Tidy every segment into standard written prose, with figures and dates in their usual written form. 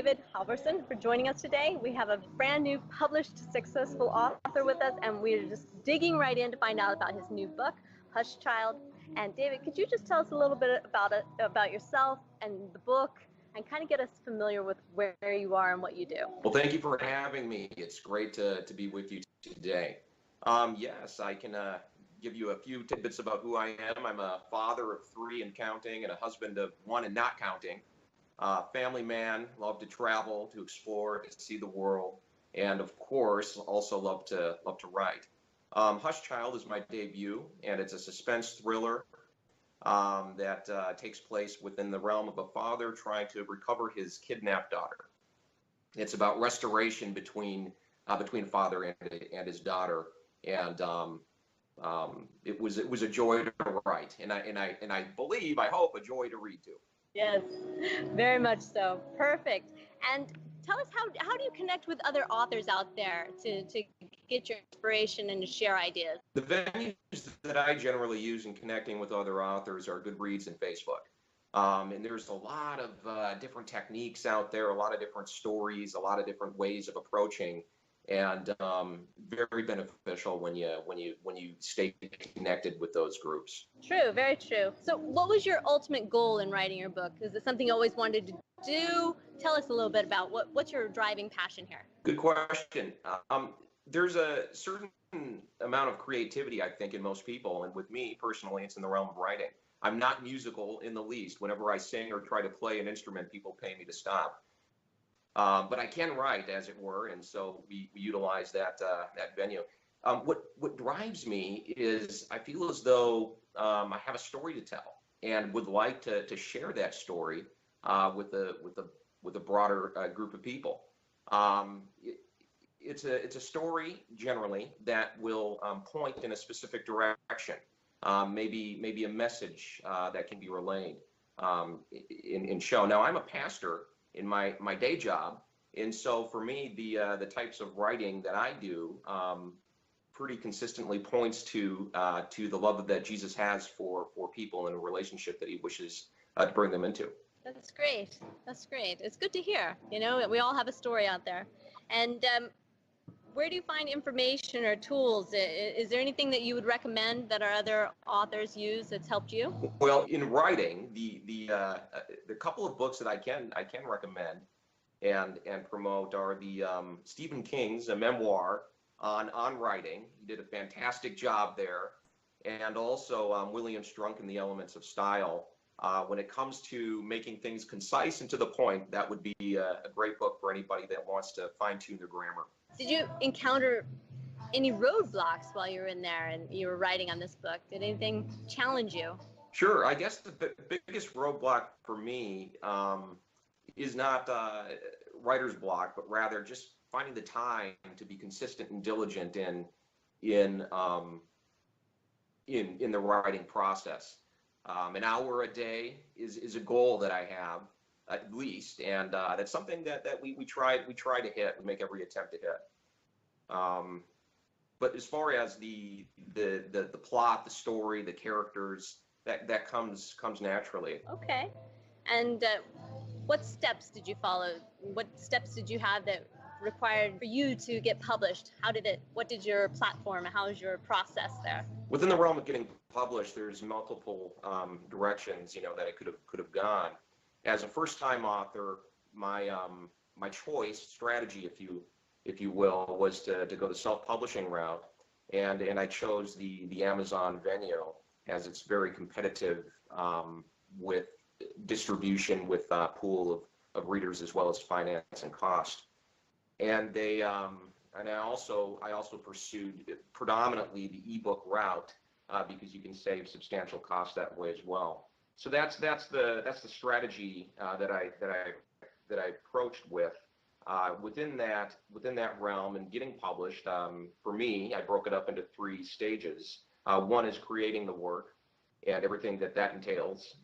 David Halvorsen for joining us today. We have a brand new published successful author with us, and we're just digging right in to find out about his new book, Hush Child. And David, could you just tell us a little bit about yourself and the book, and kind of get us familiar with where you are and what you do? Well, thank you for having me. It's great to be with you today. Yes, I can give you a few tidbits about who I am. I'm a father of 3 and counting, and a husband of 1 and not counting. Family man, love to travel, to explore, to see the world, and of course, also love to write. Hush Child is my debut, and it's a suspense thriller that takes place within the realm of a father trying to recover his kidnapped daughter. It's about restoration between father and his daughter, and it was a joy to write, and I believe, I hope, a joy to read too. Yes, very much so. Perfect. And tell us, how do you connect with other authors out there to get your inspiration and to share ideas? The venues that I generally use in connecting with other authors are Goodreads and Facebook. And there's a lot of different techniques out there, a lot of different stories, a lot of different ways of approaching, and very beneficial when you stay connected with those groups. True, very true. So what was your ultimate goal in writing your book? Is it something you always wanted to do? Tell us a little bit about what's your driving passion here. Good question. There's a certain amount of creativity, I think, in most people, and with me personally, it's in the realm of writing. I'm not musical in the least. Whenever I sing or try to play an instrument, people pay me to stop. But I can write, as it were, and so we utilize that venue. What drives me is I feel as though I have a story to tell, and would like to share that story with a broader group of people. It's a story generally that will point in a specific direction, maybe a message that can be relayed in show. Now, I'm a pastor in my day job, and so for me, the types of writing that I do pretty consistently points to the love that Jesus has for people and a relationship that he wishes to bring them into. That's great. That's great. It's good to hear. You know, we all have a story out there. And where do you find information or tools? Is there anything that you would recommend that our other authors use that's helped you? Well, in writing, the couple of books that I can recommend and promote are the Stephen King's a memoir on writing. He did a fantastic job there, and also William Strunk and the Elements of Style. When it comes to making things concise and to the point, that would be a great book for anybody that wants to fine-tune their grammar. Did you encounter any roadblocks while you were in there and you were writing on this book? Did anything challenge you? Sure. I guess the biggest roadblock for me is not writer's block, but rather just finding the time to be consistent and diligent in the writing process. An hour a day is a goal that I have, at least, and that's something that we try to hit. We make every attempt to hit. But as far as the plot, the story, the characters, that comes naturally. Okay. And what steps did you follow? What steps did you have that required for you to get published? What did your platform, how was your process there? Within the realm of getting published, there's multiple directions, that I could have gone. As a first-time author, my choice strategy, if you will, was to go the self-publishing route, and I chose the Amazon venue, as it's very competitive with distribution, with a pool of readers, as well as finance and cost. And I also pursued predominantly the ebook route because you can save substantial costs that way as well. So that's the strategy that I approached with. Within that realm and getting published, for me, I broke it up into 3 stages. 1 is creating the work and everything that entails.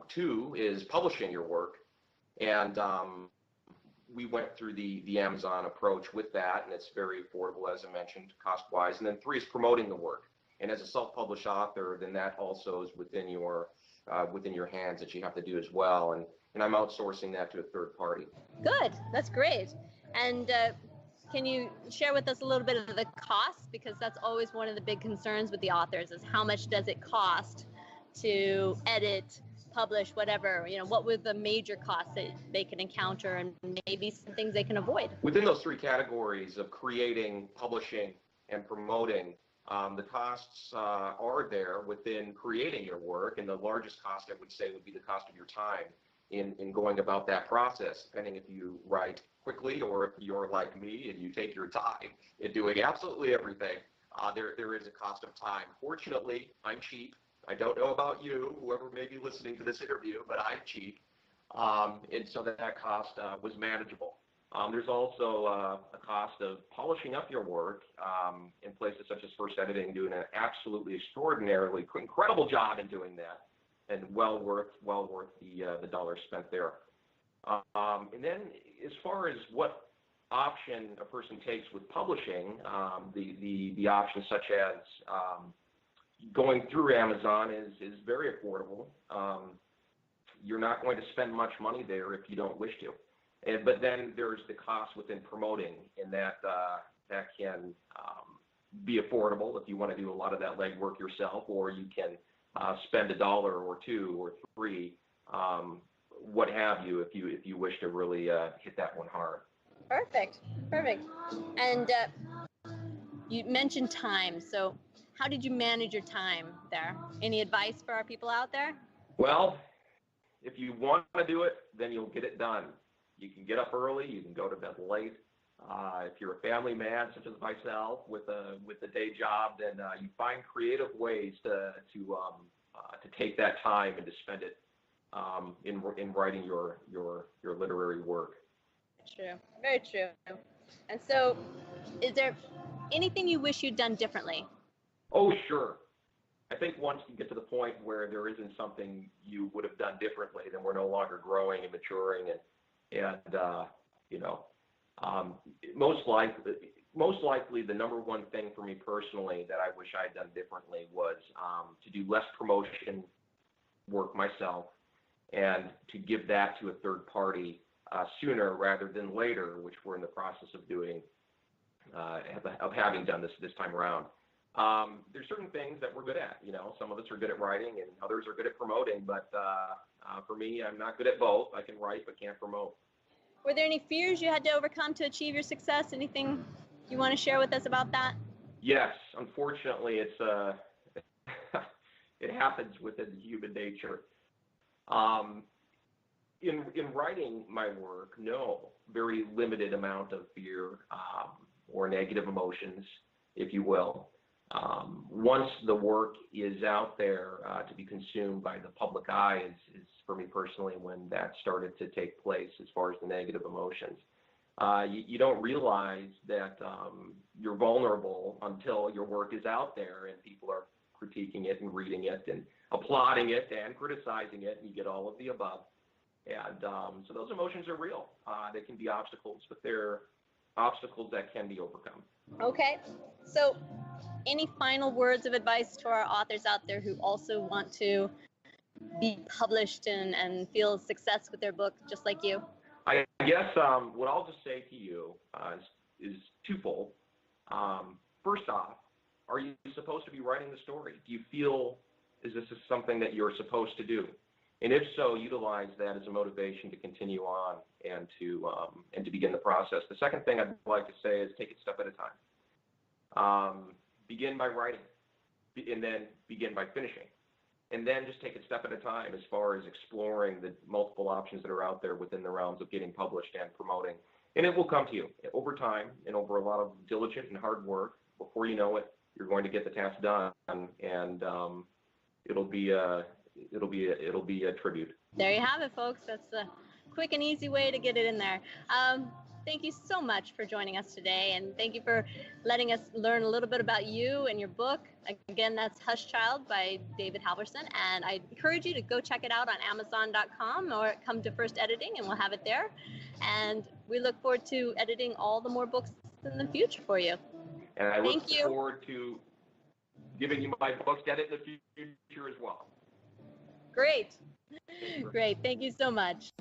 2 is publishing your work, and we went through the Amazon approach with that, and it's very affordable, as I mentioned, cost-wise. And then 3 is promoting the work. And as a self-published author, then that also is within your within your hands that you have to do as well, and I'm outsourcing that to a third party. Good, that's great. And can you share with us a little bit of the cost, because that's always one of the big concerns with the authors, is how much does it cost to edit, publish, whatever, what were the major costs that they can encounter, and maybe some things they can avoid? Within those three categories of creating, publishing, and promoting, the costs are there within creating your work, and the largest cost, I would say, would be the cost of your time in going about that process, depending if you write quickly or if you're like me and you take your time in doing absolutely everything. There is a cost of time. Fortunately, I'm cheap. I don't know about you, whoever may be listening to this interview, but I'm cheap, and so that cost was manageable. There's also a cost of polishing up your work in places such as FirstEditing, doing an absolutely extraordinarily incredible job in doing that, and well worth the dollars spent there. And then, as far as what option a person takes with publishing, the options such as going through Amazon is very affordable. You're not going to spend much money there if you don't wish to. But then there's the cost within promoting, and that can be affordable if you want to do a lot of that legwork yourself, or you can spend $1 or $2 or $3, what have you, if you wish to really hit that one hard. Perfect. And you mentioned time, so how did you manage your time there? Any advice for our people out there? Well, if you want to do it, then you'll get it done. You can get up early, you can go to bed late. If you're a family man, such as myself, with a day job, then you find creative ways to take that time and to spend it in writing your literary work. True, very true. And so, is there anything you wish you'd done differently? Oh, sure. I think once you get to the point where there isn't something you would have done differently, then we're no longer growing and maturing, and most likely the number one thing for me personally that I wish I had done differently was to do less promotion work myself, and to give that to a third party sooner rather than later, which we're in the process of doing, of having done this time around. There's certain things that we're good at. Some of us are good at writing and others are good at promoting, but for me, I'm not good at both. I can write but can't promote. Were there any fears you had to overcome to achieve your success? Anything you want to share with us about that? Yes, unfortunately, it's it happens within human nature. In writing my work, no, very limited amount of fear or negative emotions, if you will. Once the work is out there to be consumed by the public eye is for me personally when that started to take place as far as the negative emotions. You don't realize that you're vulnerable until your work is out there and people are critiquing it and reading it and applauding it and criticizing it, and you get all of the above. And so those emotions are real. They can be obstacles, but they're obstacles that can be overcome. Okay, so any final words of advice to our authors out there who also want to be published and feel success with their book just like you? I guess what I'll just say to you is twofold. First off, are you supposed to be writing the story? Do you feel is this something that you're supposed to do? And if so, utilize that as a motivation to continue on and to begin the process. The second thing I'd like to say is take it step at a time. Begin by writing, and then begin by finishing. And then just take it step at a time as far as exploring the multiple options that are out there within the realms of getting published and promoting. And it will come to you over time and over a lot of diligent and hard work. Before you know it, you're going to get the task done, and it'll be a tribute. There you have it, folks. That's a quick and easy way to get it in there. Thank you so much for joining us today, and thank you for letting us learn a little bit about you and your book. Again, that's Hush Child by David Halvorsen, and I encourage you to go check it out on Amazon.com or come to FirstEditing, and we'll have it there. And we look forward to editing all the more books in the future for you. And I look forward to giving you my books to edit in the future as well. Great. Great. Thank you so much.